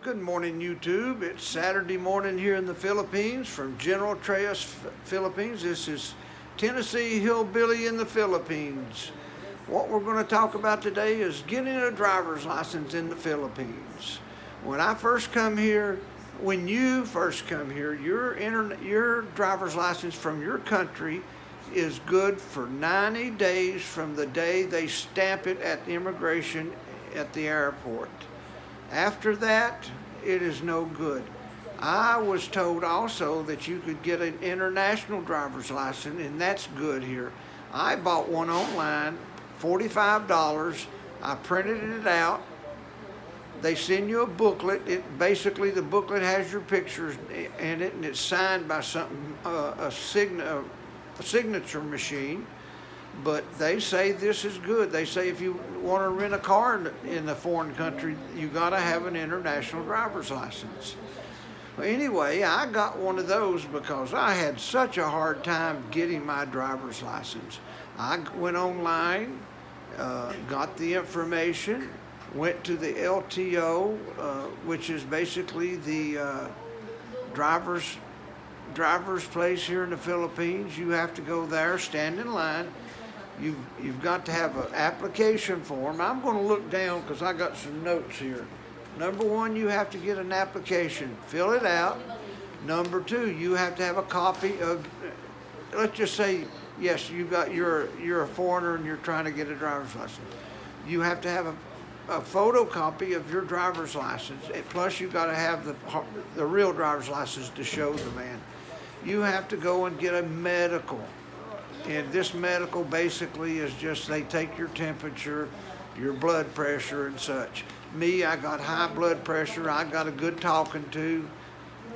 Good morning, YouTube. It's Saturday morning here in the Philippines from General Trias, Philippines. This is Tennessee Hillbilly in the Philippines. What we're going to talk about today is getting a driver's license in the Philippines. When you first come here, your driver's license from your country is good for 90 days from the day they stamp it at immigration at the airport. After that, it is no good. I was told also that you could get an international driver's license, and that's good here. I bought one online, $45. I printed it out. They send you a booklet. Basically, the booklet has your pictures in it, and it's signed by a signature machine. But they say this is good. They say if you want to rent a car in a foreign country, you got to have an international driver's license. Well, anyway, I got one of those because I had such a hard time getting my driver's license. I went online, got the information, went to the LTO, which is basically the driver's place here in the Philippines. You have to go there, stand in line. You've got to have an application form. I'm going to look down because I got some notes here. Number one, you have to get an application, fill it out. Number two, you have to have a copy of, let's just say, yes, you're a foreigner and you're trying to get a driver's license. You have to have a photocopy of your driver's license, plus you got to have the real driver's license to show the man. You have to go and get a medical. And this medical basically is just they take your temperature, your blood pressure and such. Me, I got high blood pressure. I got a good talking to,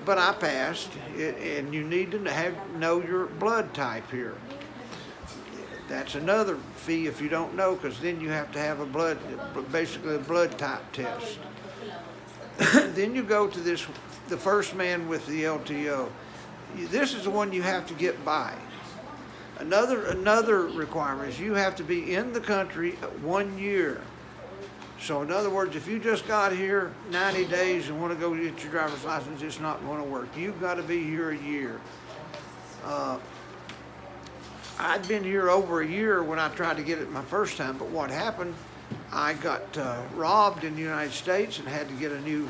but I passed. And you need to know your blood type here. That's another fee if you don't know, because then you have to have basically a blood type test. Then you go to the first man with the LTO. This is the one you have to get by. Another requirement is you have to be in the country 1 year. So in other words, if you just got here 90 days and want to go get your driver's license, it's not going to work. You've got to be here a year. I'd been here over a year when I tried to get it my first time, but what happened, I got robbed in the United States and had to get a new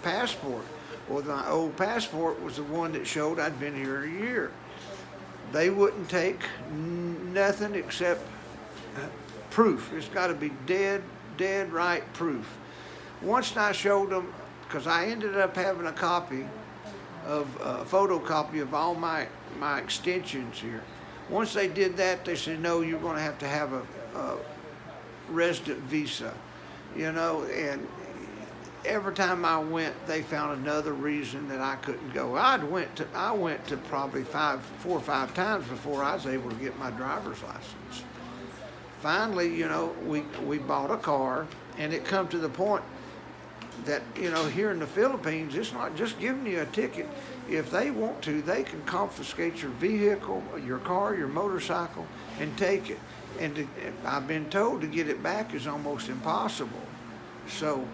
passport. Well, my old passport was the one that showed I'd been here a year. They wouldn't take nothing except proof. It's got to be dead right proof. Once I showed them, because I ended up having a photocopy of all my extensions here. Once they did that, they said, no, you're going to have a resident visa, and every time I went, they found another reason that I couldn't go. I went to probably 4 or 5 times before I was able to get my driver's license. Finally, we bought a car, and it come to the point that, here in the Philippines, it's not just giving you a ticket. If they want to, they can confiscate your vehicle, your car, your motorcycle, and take it. And I've been told to get it back is almost impossible. So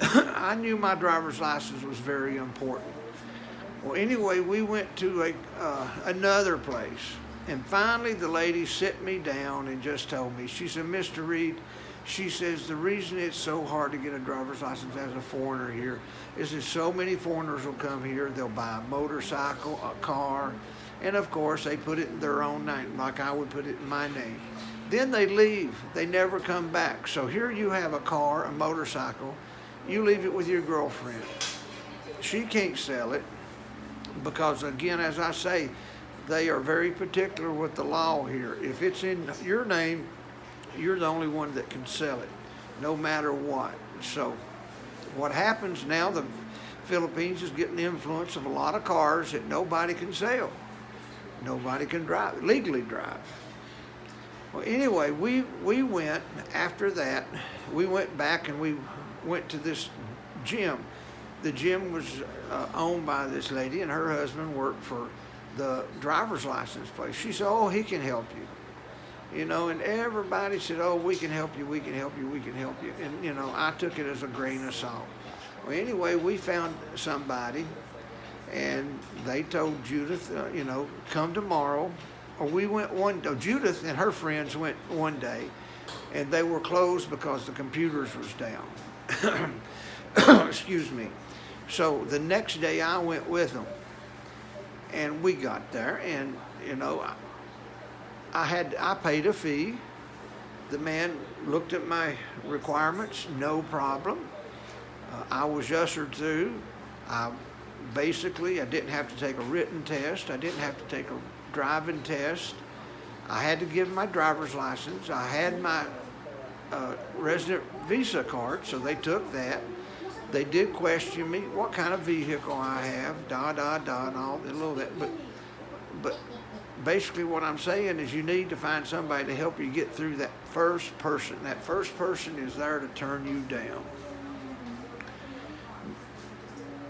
I knew my driver's license was very important. Well, anyway, we went to another place, and finally the lady sat me down and just told me, she said, Mr. Reed, she says, the reason it's so hard to get a driver's license as a foreigner here is that so many foreigners will come here, they'll buy a motorcycle, a car, and of course they put it in their own name, like I would put it in my name. Then they leave, they never come back. So here you have a car, a motorcycle, you leave it with your girlfriend. She can't sell it because, again, as I say, they are very particular with the law here. If it's in your name, you're the only one that can sell it, no matter what. So what happens now, the Philippines is getting the influence of a lot of cars that nobody can sell. Nobody can legally drive. Well, anyway, we went, after that, we went back and we went to this gym. The gym was owned by this lady, and her husband worked for the driver's license place. She said, oh, he can help you. And everybody said, oh, we can help you, we can help you, we can help you. And, I took it as a grain of salt. Well, anyway, we found somebody, and they told Judith, come tomorrow. Or we went Judith and her friends went one day, and they were closed because the computers was down. Excuse me. So the next day I went with them, and we got there, and I paid a fee. The man looked at my requirements, no problem. I was ushered through. I didn't have to take a written test. I didn't have to take a driving test. I had to give my driver's license. I had my resident visa card, so they took that. They did question me what kind of vehicle I have, and all a little bit. But basically what I'm saying is you need to find somebody to help you get through that first person. That first person is there to turn you down.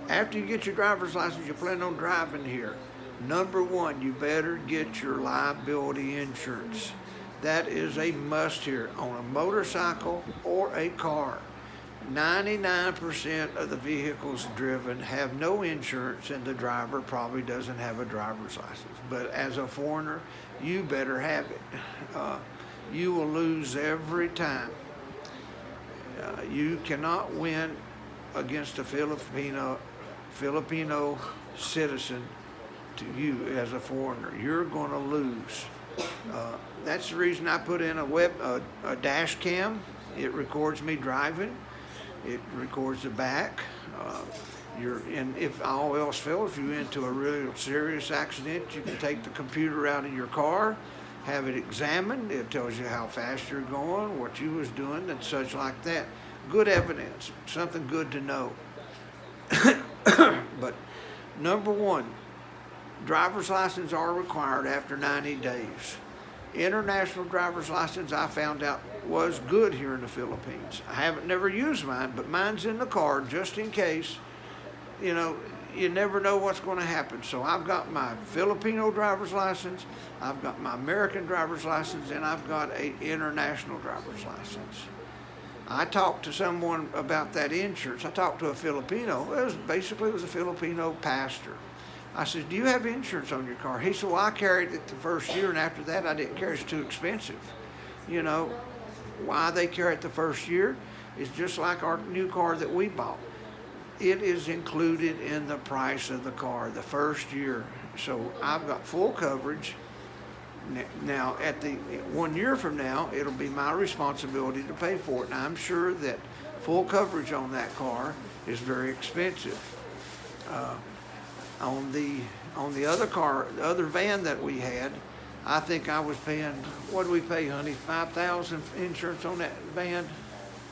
After you get your driver's license, you plan on driving here. Number one, you better get your liability insurance. That is a must here on a motorcycle or a car. 99% of the vehicles driven have no insurance, and the driver probably doesn't have a driver's license. But as a foreigner, you better have it. You will lose every time. You cannot win against a Filipino citizen to you as a foreigner. You're going to lose. That's the reason I put in a dash cam. It records me driving. It records the back. And if all else fails, you into a really serious accident, you can take the computer out of your car, have it examined. It tells you how fast you're going, what you was doing, and such like that. Good evidence, something good to know. But number one, driver's license are required after 90 days. International driver's license, I found out, was good here in the Philippines. I haven't never used mine, but mine's in the car just in case. You never know what's going to happen. So I've got my Filipino driver's license, I've got my American driver's license, and I've got an international driver's license. I talked to someone about that insurance. I talked to a Filipino. It was a Filipino pastor. I said, do you have insurance on your car? He said, well, I carried it the first year, and after that I didn't carry it. It's too expensive. Why they carry it the first year is just like our new car that we bought. It is included in the price of the car the first year. So I've got full coverage. Now, at the 1 year from now, it'll be my responsibility to pay for it. And I'm sure that full coverage on that car is very expensive. On the other car, the other van that we had, I think I was paying, what did we pay, honey? $5,000 insurance on that van?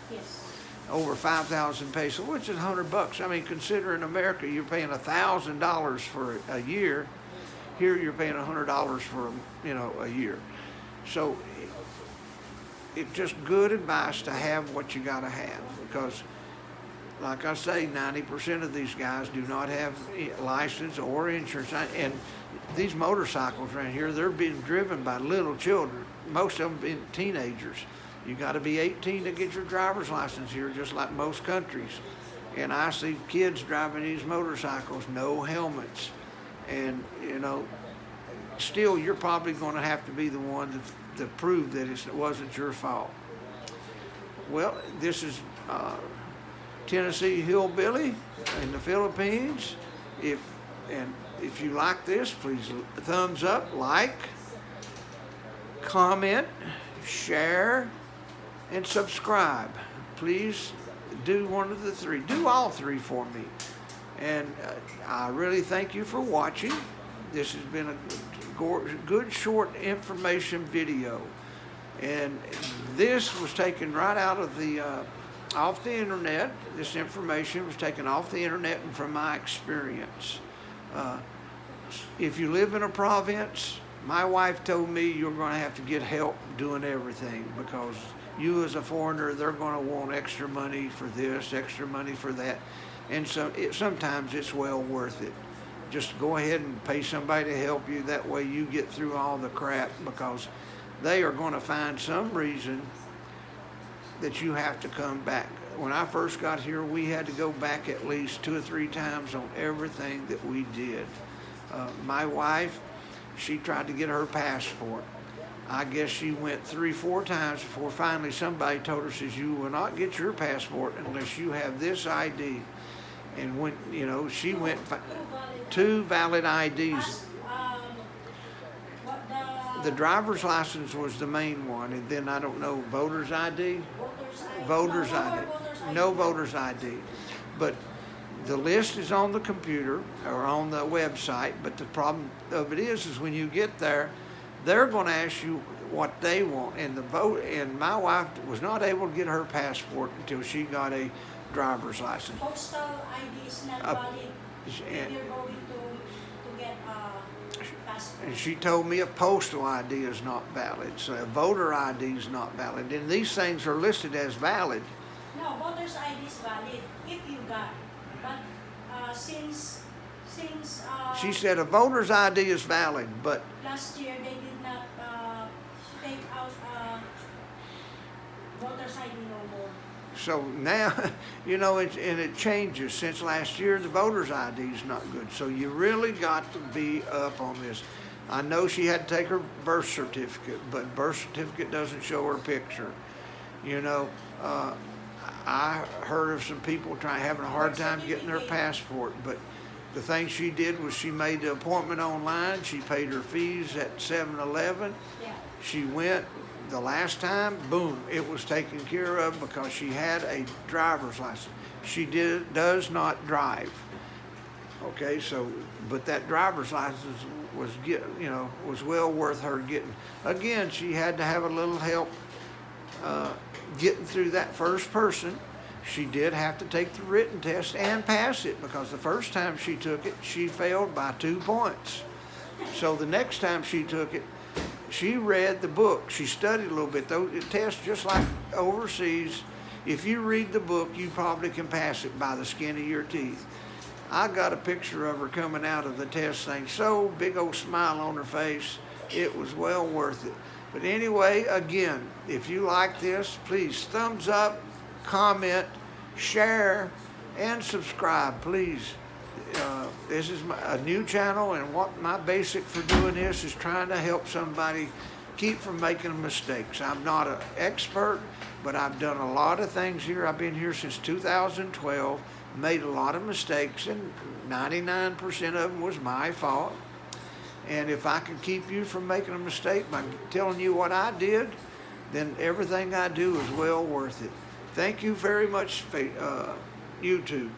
Yes. Over 5,000 pesos, which is $100. I mean, considering America, you're paying $1,000 for a year. Here, you're paying $100 for a year. So it's just good advice to have what you got to have, because, like I say, 90% of these guys do not have license or insurance. And these motorcycles around here, they're being driven by little children, most of them being teenagers. You got to be 18 to get your driver's license here, just like most countries. And I see kids driving these motorcycles, no helmets. And, still you're probably going to have to be the one to prove that it wasn't your fault. Well, this is Tennessee Hillbilly in the Philippines. If you like this, please thumbs up, like, comment, share, and subscribe. Please do one of the three. Do all three for me. And I really thank you for watching. This has been a good short information video. And this was taken right out of off the internet. This information was taken off the internet and from my experience. If you live in a province, my wife told me you're going to have to get help doing everything, because you as a foreigner, they're going to want extra money for this, extra money for that. And so sometimes it's well worth it. Just go ahead and pay somebody to help you. That way you get through all the crap, because they are going to find some reason that you have to come back. when I first got here, we had to go back at least 2 or 3 times on everything that we did. My wife, she tried to get her passport. I guess she went 3, 4 times before finally somebody told her, says, you will not get your passport unless you have this ID. And when, you know, she went 2 valid IDs. The driver's license was the main one, and then I don't know, voter's ID? Voter's ID. No voter's ID. But the list is on the computer or on the website, but the problem of it is when you get there, they're going to ask you what they want. And my wife was not able to get her passport until she got a driver's license. Postal ID is not valid if you're going to get a passport. And she told me a postal ID is not valid, so a voter ID is not valid. And these things are listed as valid. No, voter's ID is valid if you got. But since she said a voter's ID is valid, but last year they did not take out voter's ID no more. So now, you know, and it changes. Since last year, the voter's ID is not good. So you really got to be up on this. I know she had to take her birth certificate, but birth certificate doesn't show her picture. You know, I heard of some people having a hard time getting their passport, but the thing she did was she made the appointment online. She paid her fees at 7-Eleven. Yeah. She went the last time, boom, it was taken care of because she had a driver's license. She does not drive. Okay, so, but that driver's license was well worth her getting. Again, she had to have a little help getting through that first person. She did have to take the written test and pass it because the first time she took it, she failed by 2 points. So the next time she took it, she read the book. She studied a little bit. Though it tests just like overseas. If you read the book, you probably can pass it by the skin of your teeth. I got a picture of her coming out of the test thing. So big old smile on her face. It was well worth it. But anyway, again, if you like this, please thumbs up, comment, share, and subscribe, please. This is a new channel, and what my basic for doing this is trying to help somebody keep from making mistakes. I'm not an expert, but I've done a lot of things here. I've been here since 2012, made a lot of mistakes, and 99% of them was my fault. And if I can keep you from making a mistake by telling you what I did, then everything I do is well worth it. Thank you very much, YouTube.